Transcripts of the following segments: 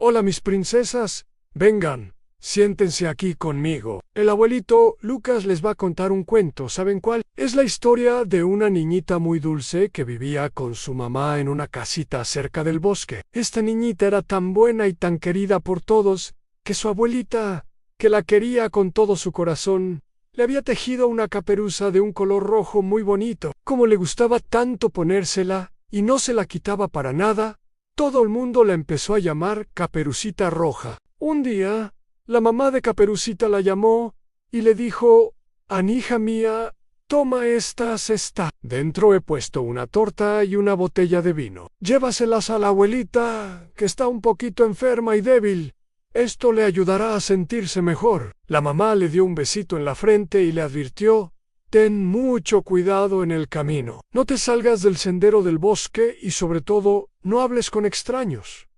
Hola mis princesas, vengan, siéntense aquí conmigo. El abuelito Lucas les va a contar un cuento, ¿saben cuál? Es la historia de una niñita muy dulce que vivía con su mamá en una casita cerca del bosque. Esta niñita era tan buena y tan querida por todos, que su abuelita, que la quería con todo su corazón, le había tejido una caperuza de un color rojo muy bonito. Como le gustaba tanto ponérsela, y no se la quitaba para nada, todo el mundo la empezó a llamar Caperucita Roja. Un día, la mamá de Caperucita la llamó y le dijo: «Anija mía, toma esta cesta. Dentro he puesto una torta y una botella de vino. Llévaselas a la abuelita, que está un poquito enferma y débil. Esto le ayudará a sentirse mejor». La mamá le dio un besito en la frente y le advirtió: «Ten mucho cuidado en el camino. No te salgas del sendero del bosque y sobre todo, no hables con extraños.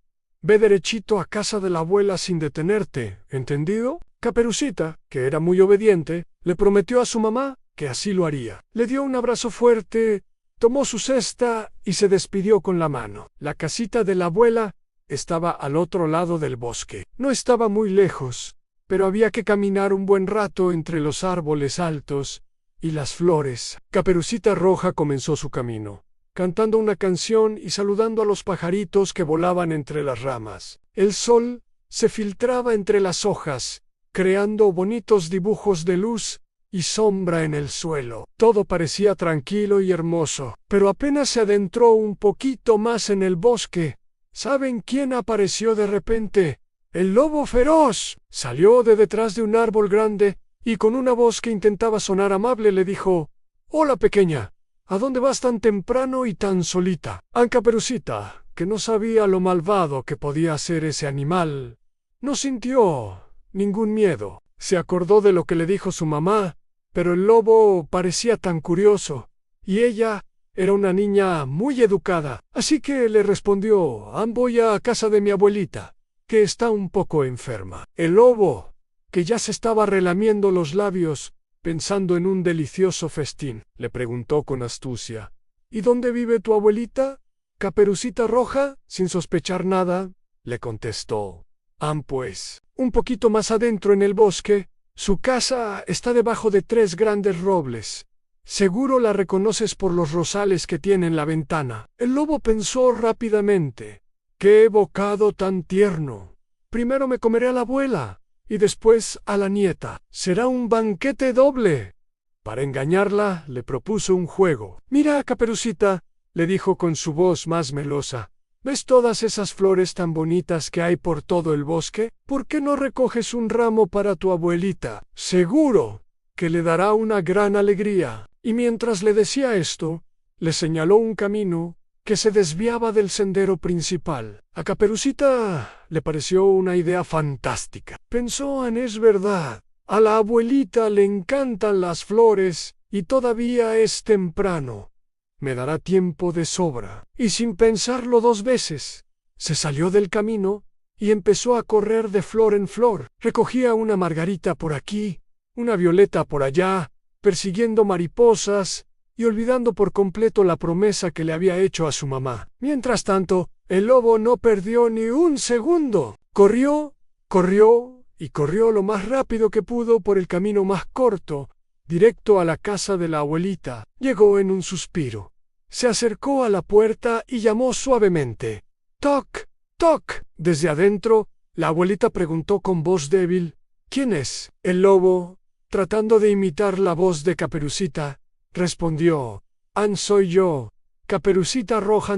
Ve derechito a casa de la abuela sin detenerte, ¿entendido?». Caperucita, que era muy obediente, le prometió a su mamá que así lo haría. Le dio un abrazo fuerte, tomó su cesta y se despidió con la mano. La casita de la abuela estaba al otro lado del bosque. No estaba muy lejos, pero había que caminar un buen rato entre los árboles altos y las flores. Caperucita Roja comenzó su camino, cantando una canción y saludando a los pajaritos que volaban entre las ramas. El sol se filtraba entre las hojas, creando bonitos dibujos de luz y sombra en el suelo. Todo parecía tranquilo y hermoso, pero apenas se adentró un poquito más en el bosque, ¿saben quién apareció de repente? ¡El lobo feroz! Salió de detrás de un árbol grande y con una voz que intentaba sonar amable le dijo: «Hola pequeña, ¿a dónde vas tan temprano y tan solita?». Caperucita, que no sabía lo malvado que podía ser ese animal, no sintió ningún miedo. Se acordó de lo que le dijo su mamá, pero el lobo parecía tan curioso, y ella era una niña muy educada, así que le respondió: «Voy a casa de mi abuelita, que está un poco enferma». El lobo, que ya se estaba relamiendo los labios, pensando en un delicioso festín, le preguntó con astucia: «¿Y dónde vive tu abuelita, Caperucita Roja?». Sin sospechar nada, le contestó: «Pues, un poquito más adentro en el bosque, su casa está debajo de 3 grandes robles. Seguro la reconoces por los rosales que tiene en la ventana». El lobo pensó rápidamente: «¡Qué bocado tan tierno! Primero me comeré a la abuela y después a la nieta. Será un banquete doble». Para engañarla, le propuso un juego. «Mira, Caperucita», le dijo con su voz más melosa, «¿ves todas esas flores tan bonitas que hay por todo el bosque? ¿Por qué no recoges un ramo para tu abuelita? Seguro que le dará una gran alegría». Y mientras le decía esto, le señaló un camino que se desviaba del sendero principal. A Caperucita le pareció una idea fantástica. Pensó en: «Es verdad, a la abuelita le encantan las flores y todavía es temprano. Me dará tiempo de sobra». Y sin pensarlo 2 veces, se salió del camino y empezó a correr de flor en flor. Recogía una margarita por aquí, una violeta por allá, persiguiendo mariposas y olvidando por completo la promesa que le había hecho a su mamá. Mientras tanto, el lobo no perdió ni un segundo. Corrió, corrió y corrió lo más rápido que pudo por el camino más corto, directo a la casa de la abuelita. Llegó en un suspiro. Se acercó a la puerta y llamó suavemente: «Toc, toc». Desde adentro, la abuelita preguntó con voz débil: «¿Quién es?». El lobo, tratando de imitar la voz de Caperucita, respondió: «Soy yo, Caperucita Roja.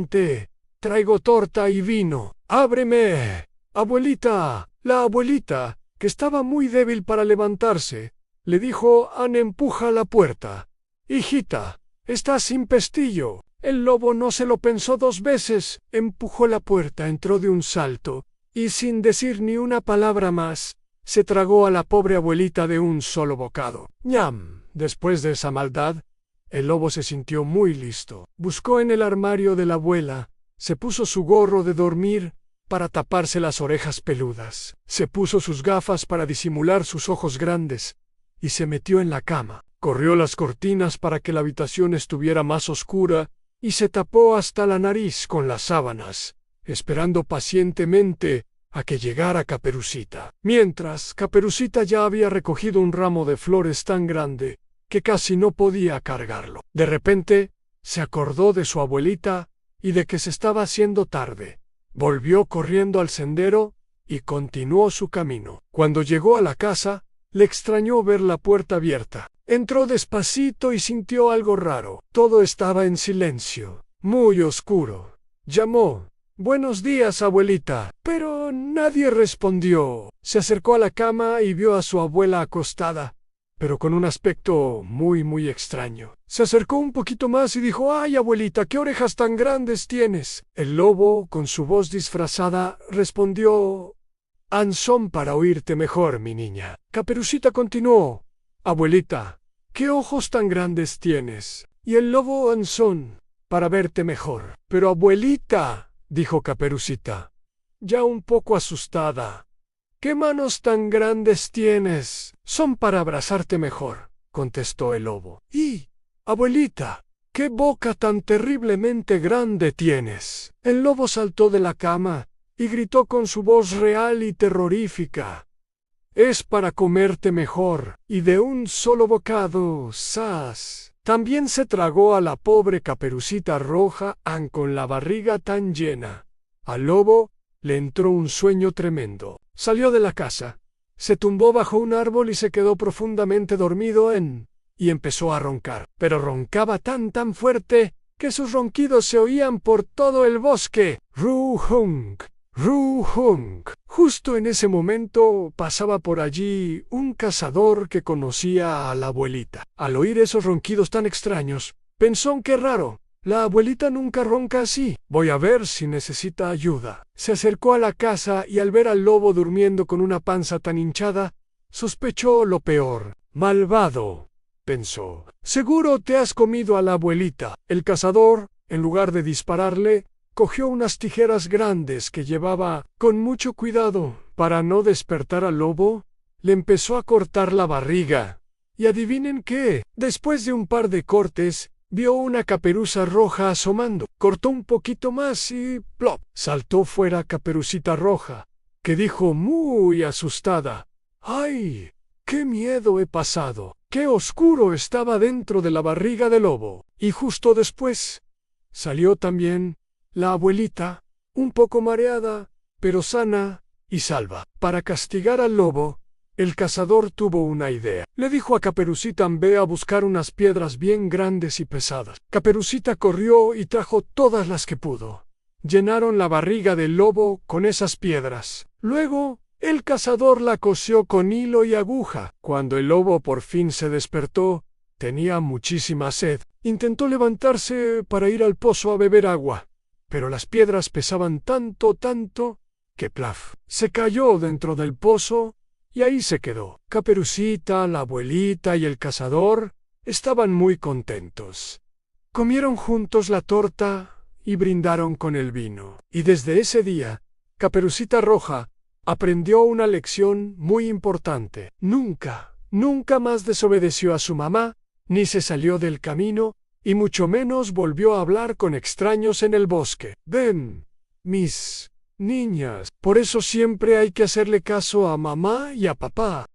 Traigo torta y vino». «¡Ábreme, abuelita!». La abuelita, que estaba muy débil para levantarse, le dijo: «Empuja la puerta». «Hijita, estás sin pestillo». El lobo no se lo pensó 2 veces, empujó la puerta, entró de un salto, y sin decir ni una palabra más, se tragó a la pobre abuelita de un solo bocado. ¡Ñam! Después de esa maldad, el lobo se sintió muy listo. Buscó en el armario de la abuela, se puso su gorro de dormir para taparse las orejas peludas, se puso sus gafas para disimular sus ojos grandes, y se metió en la cama. Corrió las cortinas para que la habitación estuviera más oscura, y se tapó hasta la nariz con las sábanas, esperando pacientemente a que llegara Caperucita. Mientras, Caperucita ya había recogido un ramo de flores tan grande que casi no podía cargarlo. De repente, se acordó de su abuelita y de que se estaba haciendo tarde. Volvió corriendo al sendero y continuó su camino. Cuando llegó a la casa, le extrañó ver la puerta abierta. Entró despacito y sintió algo raro. Todo estaba en silencio, muy oscuro. Llamó: «Buenos días, abuelita», pero nadie respondió. Se acercó a la cama y vio a su abuela acostada, pero con un aspecto muy extraño. Se acercó un poquito más y dijo: «Ay, abuelita, ¿qué orejas tan grandes tienes?». El lobo, con su voz disfrazada, respondió: «Son para oírte mejor, mi niña». Caperucita continuó: «Abuelita, ¿qué ojos tan grandes tienes?». Y el lobo: «Son para verte mejor». «Pero abuelita», dijo Caperucita, ya un poco asustada, «¿qué manos tan grandes tienes?». «Son para abrazarte mejor», contestó el lobo. «Y, abuelita, ¿qué boca tan terriblemente grande tienes?». El lobo saltó de la cama y gritó con su voz real y terrorífica: «Es para comerte mejor». Y de un solo bocado, ¡zas!, también se tragó a la pobre Caperucita Roja, con la barriga tan llena. Al lobo le entró un sueño tremendo. Salió de la casa, se tumbó bajo un árbol y se quedó profundamente dormido y empezó a roncar. Pero roncaba tan fuerte que sus ronquidos se oían por todo el bosque. ¡Ru-hunk! ¡Ru-hunk! Justo en ese momento pasaba por allí un cazador que conocía a la abuelita. Al oír esos ronquidos tan extraños, pensó: «Qué raro, la abuelita nunca ronca así. Voy a ver si necesita ayuda». Se acercó a la casa y al ver al lobo durmiendo con una panza tan hinchada, sospechó lo peor. «Malvado», pensó, «seguro te has comido a la abuelita». El cazador, en lugar de dispararle, cogió unas tijeras grandes que llevaba con mucho cuidado. Para no despertar al lobo, le empezó a cortar la barriga. Y adivinen qué, después de un par de cortes, vio una caperuza roja asomando. Cortó un poquito más y ¡plop! Saltó fuera Caperucita Roja, que dijo muy asustada: «¡Ay! ¡Qué miedo he pasado! ¡Qué oscuro estaba dentro de la barriga del lobo!». Y justo después salió también la abuelita, un poco mareada, pero sana y salva. Para castigar al lobo, el cazador tuvo una idea. Le dijo a Caperucita: «Ve a buscar unas piedras bien grandes y pesadas». Caperucita corrió y trajo todas las que pudo. Llenaron la barriga del lobo con esas piedras. Luego, el cazador la cosió con hilo y aguja. Cuando el lobo por fin se despertó, tenía muchísima sed. Intentó levantarse para ir al pozo a beber agua, pero las piedras pesaban tanto, que plaf, se cayó dentro del pozo y ahí se quedó. Caperucita, la abuelita y el cazador estaban muy contentos. Comieron juntos la torta y brindaron con el vino. Y desde ese día, Caperucita Roja aprendió una lección muy importante. Nunca más desobedeció a su mamá, ni se salió del camino, y mucho menos volvió a hablar con extraños en el bosque. Ven, mis niñas, por eso siempre hay que hacerle caso a mamá y a papá.